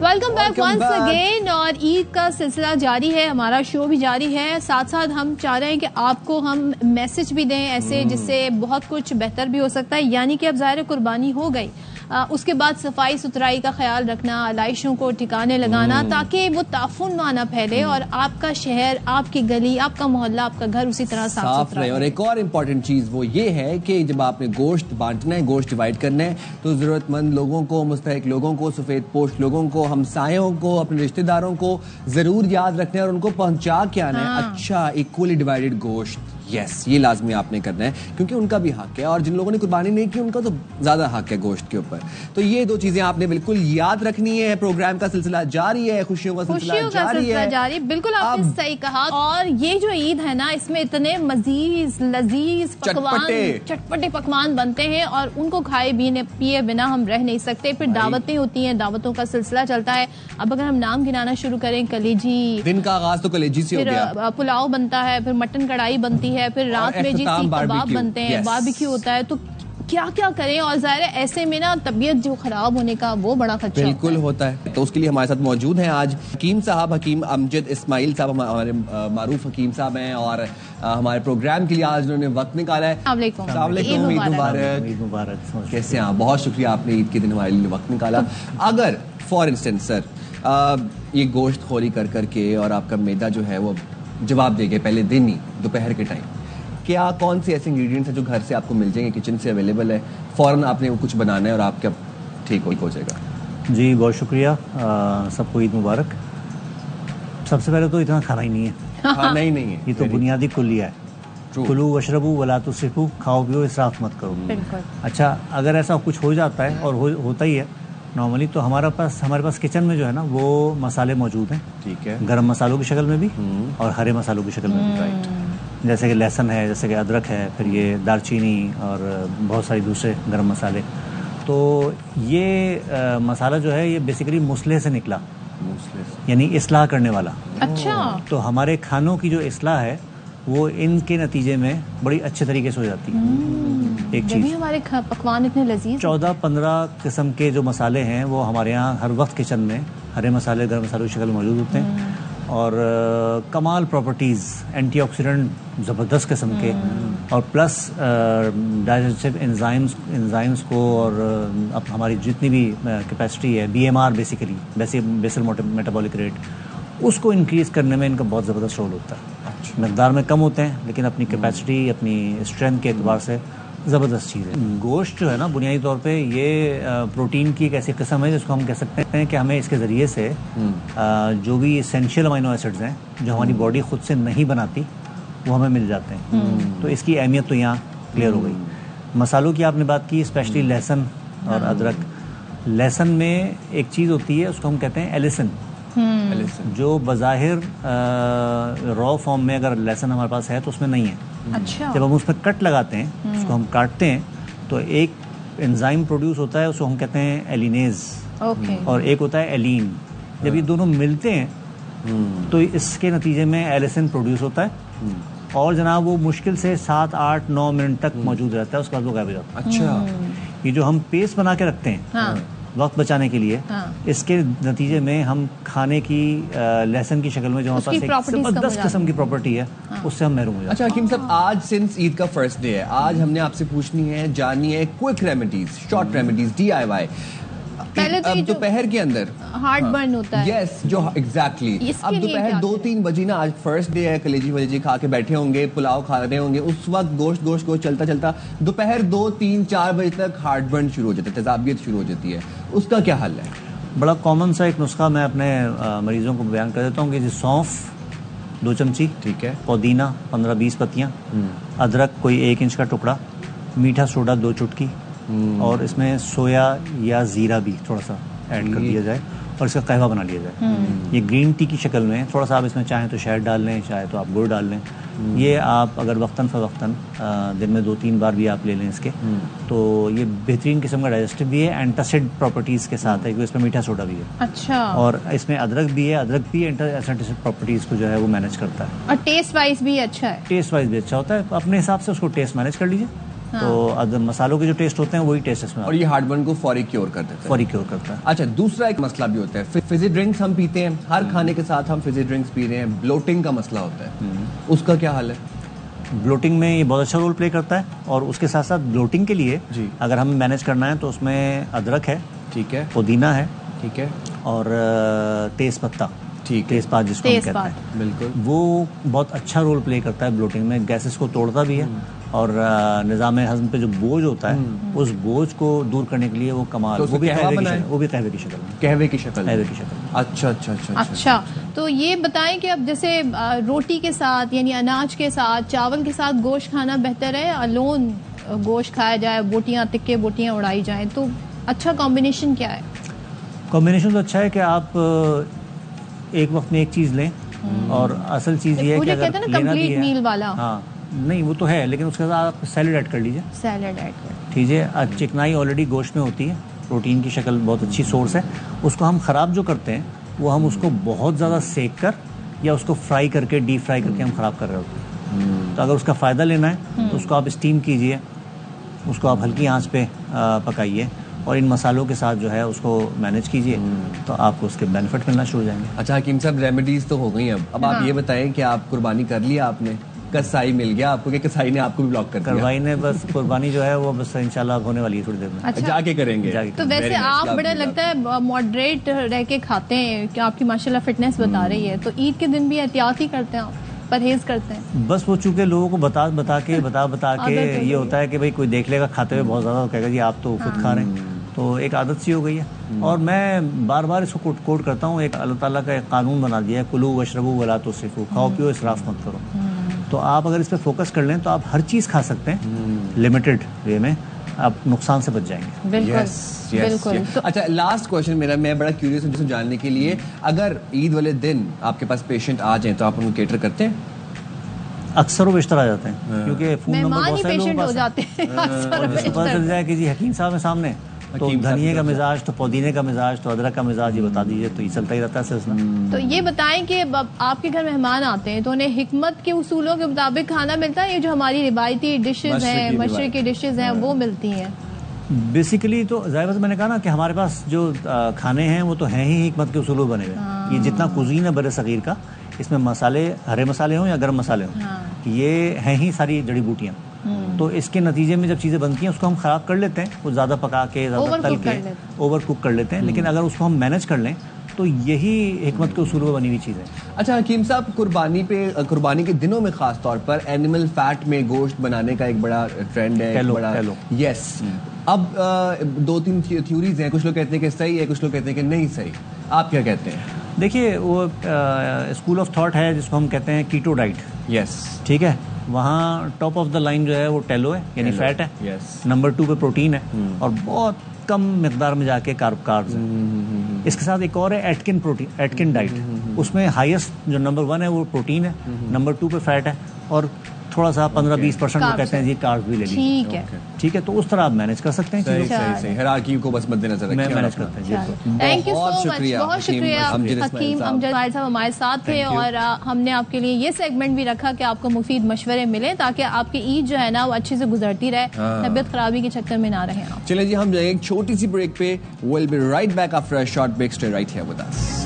Welcome back once again. और ईद का सिलसिला जारी है, हमारा शो भी जारी है, साथ साथ हम चाह रहे हैं कि आपको हम मैसेज भी दें ऐसे जिससे बहुत कुछ बेहतर भी हो सकता है। यानी कि अब ज़ाहिर कुर्बानी हो गई, उसके बाद सफाई सुथराई का ख्याल रखना, आलाइशों को ठिकाने लगाना ताकि वो ताफुन ना फैले और आपका शहर, आपकी गली, आपका मोहल्ला, आपका घर उसी तरह साफ रहे। और एक और इम्पोर्टेंट चीज वो ये है कि जब आपने गोश्त बांटना है, गोश्त डिवाइड करना है, तो जरूरतमंद लोगों को, मुस्तहिक लोगों को, सफेद पोश लोगों को, हमसायों को, अपने रिश्तेदारों को जरूर याद रखना है और उनको पहुंचा के आना है अच्छा इक्वली डिवाइडेड गोश्त। यस, ये लाजमी आपने करना है क्योंकि उनका भी हक है और जिन लोगों ने कुर्बानी नहीं की उनका तो ज्यादा हक है गोश्त के ऊपर। तो ये दो चीजें आपने बिल्कुल याद रखनी है। प्रोग्राम का सिलसिला जारी है, खुशियों का सिलसिला जारी। बिल्कुल आपने सही कहा। और ये जो ईद है ना, इसमें इतने मजीज लजीज पकवान, चटपटे पकवान बनते हैं और उनको खाए पिए बिना हम रह नहीं सकते। फिर दावतें होती हैं, दावतों का सिलसिला चलता है। अब अगर हम नाम गिनाना शुरू करें, कलेजी, दिन का आगाज तो कलेजी से हो गया, फिर पुलाव बनता है, फिर मटन कढ़ाई बनती है, फिर रात में जी सीख कबाब बनते हैं, बारबेक्यू होता है। तो क्या क्या करें, और जाहिर है ऐसे में ना तबीयत जो खराब होने का वो बड़ा खतरा बिल्कुल होता है। तो उसके लिए हमारे साथ मौजूद हैं आज हकीम साहब, हकीम अमजद इस्माइल साहब, हमारे मारूफ हकीम साहब हैं और हमारे प्रोग्राम के लिए आज उन्होंने वक्त निकाला है। ईद मुबारक। कैसे हैं आप? बहुत शुक्रिया, आपने ईद के दिन हमारे लिए वक्त निकाला। अगर फॉर इंस्टेंस सर ये गोश्त खोरी कर करके और आपका मैदा जो है वो जवाब देंगे पहले दिन ही, दोपहर के टाइम, क्या कौन से ऐसे इंग्रेडिएंट्स हैं जो घर से आपको मिल जाएंगे, किचन से अवेलेबल है, फौरन आपने वो कुछ बनाना है और आपका ठीक हो जाएगा? जी बहुत शुक्रिया, सबको ईद मुबारक। सबसे पहले तो इतना खाना ही नहीं है, खाना ही नहीं है, ये तो बुनियादी कुल्लिया है। कुलू वशरबू वला तुस्रिफू, खाओ पियो इसराफ मत करो। अच्छा, अगर ऐसा कुछ हो जाता है और होता ही है नॉर्मली, तो हमारे पास किचन में जो है ना वो मसाले मौजूद हैं। ठीक है, गरम मसालों की शक्ल में भी और हरे मसालों की शक्ल में भी। राइट, जैसे कि लहसुन है, जैसे कि अदरक है, फिर ये दालचीनी और बहुत सारी दूसरे गरम मसाले। तो ये मसाला जो है ये बेसिकली मुसले से निकला, यानी इस्लाह करने वाला। अच्छा, तो हमारे खानों की जो इस्लाह है वो इनके नतीजे में बड़ी अच्छे तरीके से हो जाती है। एक चीज, हमारे पकवान इतने लजीज, 14-15 किस्म के जो मसाले हैं वो हमारे यहाँ हर वक्त किचन में हरे मसाले, गरम मसालों की शक्ल में मौजूद होते हैं और कमाल प्रॉपर्टीज़, एंटीऑक्सीडेंट ज़बरदस्त किस्म के, और प्लस डाइजेस्टिव एंजाइम्स को और अब हमारी जितनी भी कैपेसिटी है, BMR basically basal metabolic rate, उसको इंक्रीज़ करने में इनका बहुत ज़बरदस्त रोल होता है। मकदार में कम होते हैं लेकिन अपनी कैपेसिटी, अपनी स्ट्रेंथ के एतबार से ज़बरदस्त चीज़ है। गोश्त जो है ना, बुनियादी तौर पे ये प्रोटीन की एक ऐसी किस्म है जिसको हम कह सकते हैं कि हमें इसके ज़रिए से जो भी इसेंशियल अमीनो एसिड्स हैं जो हमारी बॉडी खुद से नहीं बनाती वो हमें मिल जाते हैं। तो इसकी अहमियत तो यहाँ क्लियर हो गई। मसालों की आपने बात की, स्पेशली लहसुन और अदरक। लहसुन में एक चीज़ होती है, उसको हम कहते हैं एलिसन, जो बज़ाहिर रॉ फॉर्म में अगर लहसुन हमारे पास है तो उसमें नहीं है। अच्छा, जब हम उस पर कट लगाते हैं, उसको हम काटते हैं, तो एक एंजाइम प्रोड्यूस होता है, उसको हम कहते हैं एलिनेज, और एक होता है एलीन। जब ये दोनों मिलते हैं तो इसके नतीजे में एलिसन प्रोड्यूस होता है और जनाब वो मुश्किल से 7-8-9 मिनट तक मौजूद रहता है, उसके बाद वो गायब हो जाता है। अच्छा, ये जो हम पेस्ट बना के रखते हैं वक्त बचाने के लिए, इसके नतीजे में हम खाने की लहसुन की शक्ल में जो हमारे पास एक जबरदस्त किस्म की प्रॉपर्टी है, उससे हम महरूम हो जाते हैं। अच्छा हकीम साहब, आज सिंस ईद का फर्स्ट डे है, आज हमने आपसे पूछनी है, जाननी है quick remedies, short remedies, DIY। पहले तो दोपहर के अंदर हार्ट बर्न होता है। यस, जो एग्जैक्टली अब दोपहर 2-3 बजे ना, आज फर्स्ट डे है, कलेजी वलेजी खा के बैठे होंगे, पुलाव खा रहे होंगे, उस वक्त गोश्त चलता चलता दोपहर 2-3-4 बजे तक हार्ट बर्न शुरू हो जाता है, तेजाबियत शुरू हो जाती है, उसका क्या हल है? बड़ा कॉमन सा एक नुस्खा मैं अपने मरीजों को बयान कर देता हूँ कि सौंफ 2 चमची, ठीक है, पुदीना 15-20 पत्तियाँ, अदरक कोई 1 इंच का टुकड़ा, मीठा सोडा 2 चुटकी, और इसमें सोया या ज़ीरा भी थोड़ा सा ऐड कर दिया जाए और इसका कहवा बना लिया जाए। ये ग्रीन टी की शक्ल में, थोड़ा सा आप इसमें चाहें तो शहद डाल लें, चाहे तो आप गुड़ डाल लें। ये आप अगर वक्तन फ़वक्तन दिन में 2-3 बार भी आप ले लें इसके, तो ये बेहतरीन किस्म का डाइजेस्टिव भी है, एंटासिड प्रॉपर्टीज़ के साथ है क्योंकि इसमें मीठा सोडा भी है। अच्छा, और इसमें अदरक भी है, अदरक भी एंटासिड प्रॉपर्टीज़ को जो है वो मैनेज करता है, और टेस्ट वाइज भी अच्छा है। टेस्ट वाइज भी अच्छा होता है, अपने हिसाब से उसको टेस्ट मैनेज कर लीजिए। तो अगर मसालों के जो टेस्ट होते हैं वही टेस्ट इसमें और ये हार्टबर्न को फौरी क्योर कर देता है। फौरी क्योर करता है। अच्छा, दूसरा एक मसला भी होता है, फिजी ड्रिंक्स हम पीते हैं, हर खाने के साथ हम फिजी ड्रिंक्स पी रहे हैं, ब्लोटिंग का मसला होता है, उसका क्या हाल है? ब्लोटिंग में ये बहुत अच्छा रोल प्ले करता है, और उसके साथ साथ ब्लोटिंग के लिए जी। अगर हमें मैनेज करना है तो उसमें अदरक है, ठीक है, पुदीना है, ठीक है, और तेज पत्ता, ठीक है, तेजपात जिसको हम कहते हैं, बिल्कुल, वो बहुत अच्छा रोल प्ले करता है ब्लोटिंग में। गैसेस को तोड़ता भी है, और निज़ाम हज़म पे जो बोझ होता है उस बोझ को दूर करने के लिए वो कमाल, तो वो भी कहवा बनाए? वो भी कहवे की शक्ल में, कहवे की शक्ल, कहवे की शक्ल में। अच्छा अच्छा अच्छा अच्छा, तो ये बताएं कि अब जैसे रोटी के साथ यानी अनाज के साथ, चावल के साथ गोश्त खाना बेहतर है, अलोन गोश्त खाया जाए, बोटियां तिक्के बोटियां उड़ाई जाएं, तो अच्छा कॉम्बिनेशन क्या है? कॉम्बिनेशन तो अच्छा है कि आप एक वक्त में एक चीज़ लें, और असल चीज़ ये है कि अगर लेना भी है, मील वाला, हाँ नहीं वो तो है, लेकिन उसके साथ आप सैलेड ऐड कर लीजिए, सैलेड ऐड कर ठीक। चिकनाई ऑलरेडी गोश्त में होती है, प्रोटीन की शक्ल बहुत अच्छी सोर्स है, उसको हम ख़राब जो करते हैं वो हम उसको बहुत ज़्यादा सेक कर या उसको फ्राई करके, डीप फ्राई करके हम ख़राब कर रहे होते हैं। तो अगर उसका फ़ायदा लेना है तो उसको आप स्टीम कीजिए, उसको आप हल्की आंच पे पकाइए, और इन मसालों के साथ जो है उसको मैनेज कीजिए, तो आपको उसके बेनिफिट मिलना शुरू हो जाएंगे। अच्छा हकीम साहब, रेमेडीज तो हो गई अब आप ये बताएं कि आप कुर्बानी कर लिया आपने, कसाई मिल गया आपको कि कसाई ने आपको भी ब्लॉक कर दिया? करवाई ने बस कुर्बानी जो है वो बस इंशाल्लाह होने वाली है थोड़ी देर में। अच्छा, जाके करेंगे। तो वैसे आप बड़ा लगता है मॉडरेट रह के खाते हैं कि आपकी माशाल्लाह फिटनेस बता रही है, तो ईद के दिन भी एहतियात ही करते हैं आप, परहेज करते हैं? बस वो चूंकि लोगों को बता के ये होता है कि भाई कोई देख लेगा खाते हुए बहुत ज़्यादा, कहेगा जी आप तो खुद खा रहे हैं, तो एक आदत सी हो गई है। और मैं बार बार इसको कोट करता हूँ, एक अल्लाह ताला का एक कानून बना दिया है, कुलू वशरबू वला तुस्रिफू, खाओ पियो इसराफ मत करो। तो आप अगर इस पर फोकस कर लें तो आप हर चीज़ खा सकते हैं लिमिटेड वे में, आप नुकसान से बच जाएंगे। बिल्कुल बिल्कुल। तो अच्छा, लास्ट क्वेश्चन मेरा, मैं बड़ा क्यूरियस हूँ जानने के लिए, अगर ईद वाले दिन आपके पास पेशेंट आ जाए तो आप उनको केटर करते हैं? अक्सर वो बेशतर आ जाते हैं, क्योंकि फोन नंबर बहुत सारे लोगों के पास जाते हैं, पता चल जाए कि जी हकीम साहब है सामने, तो धनिये का मिजाज, तो पुदीने का मिजाज, तो अदरक का मिजाज, ये बता दीजिए, तो ये चलता ही रहता है सिलसिला। तो ये बताएं कि आपके घर मेहमान आते हैं तो उन्हें हिकमत के उसूलों के मुताबिक खाना मिलता है, ये जो हमारी रिवायती डिशेज हैं, मशरक़ी की डिशेज हैं, वो मिलती हैं? बेसिकली तो जाहिर से मैंने कहा ना कि हमारे पास जो खाने हैं वो तो हैं ही हिकमत के उसूलों बने हुए। ये जितना कुजीन है बड़े सगीर का, इसमें मसाले, हरे मसाले हों या गर्म मसाले हों, ये हैं ही सारी जड़ी बूटियाँ। तो इसके नतीजे में जब चीज़ें बनती हैं उसको हम ख़राब कर लेते हैं, वो ज़्यादा पका के, ज़्यादा तल के ओवर कुक कर लेते हैं, लेकिन अगर उसको हम मैनेज कर लें तो यही हिकमत के उसूल में बनी हुई चीज़ है। अच्छा हकीम साहब, कुर्बानी के दिनों में खास तौर पर एनिमल फैट में गोश्त बनाने का एक बड़ा ट्रेंड है, यस। अब 2-3 थ्योरीज हैं, कुछ लोग कहते हैं कि सही है, कुछ लोग कहते हैं कि नहीं सही, आप क्या कहते हैं? देखिए, वो स्कूल ऑफ थॉट है जिसको हम कहते हैं कीटो डाइट, यस, ठीक है। वहाँ टॉप ऑफ द लाइन जो है वो टेलो है, यानी फैट है, यस। नंबर 2 पे प्रोटीन है, और बहुत कम मिकदार में जाके कार्ब्स है। इसके साथ एक और है एटकिन डाइट, उसमें हाईएस्ट जो नंबर 1 है वो प्रोटीन है, नंबर 2 पे फैट है, और थोड़ा सा 15-20% वो कहते हैं जी कार्ब्स भी ले लीजिए, ठीक है। तो उस तरह आप मैनेज कर सकते हैं, सही हिरारकी को बस मद्देनजर रखें, मैनेज करते हैं। थैंक यू सो मच, बहुत शुक्रिया हकीम अमजद साहब हमारे साथ थे, और हमने आपके लिए ये सेगमेंट भी रखा कि आपको मुफीद मशवरे मिले ताकि आपकी ईद जो है ना वो अच्छे से गुजरती रहे, तबीयत खराबी के चक्कर में ना रहे आप। चलिए जी, हम जाएंगे एक छोटी सी ब्रेक पे, will be right back after a short break, stay right here with us.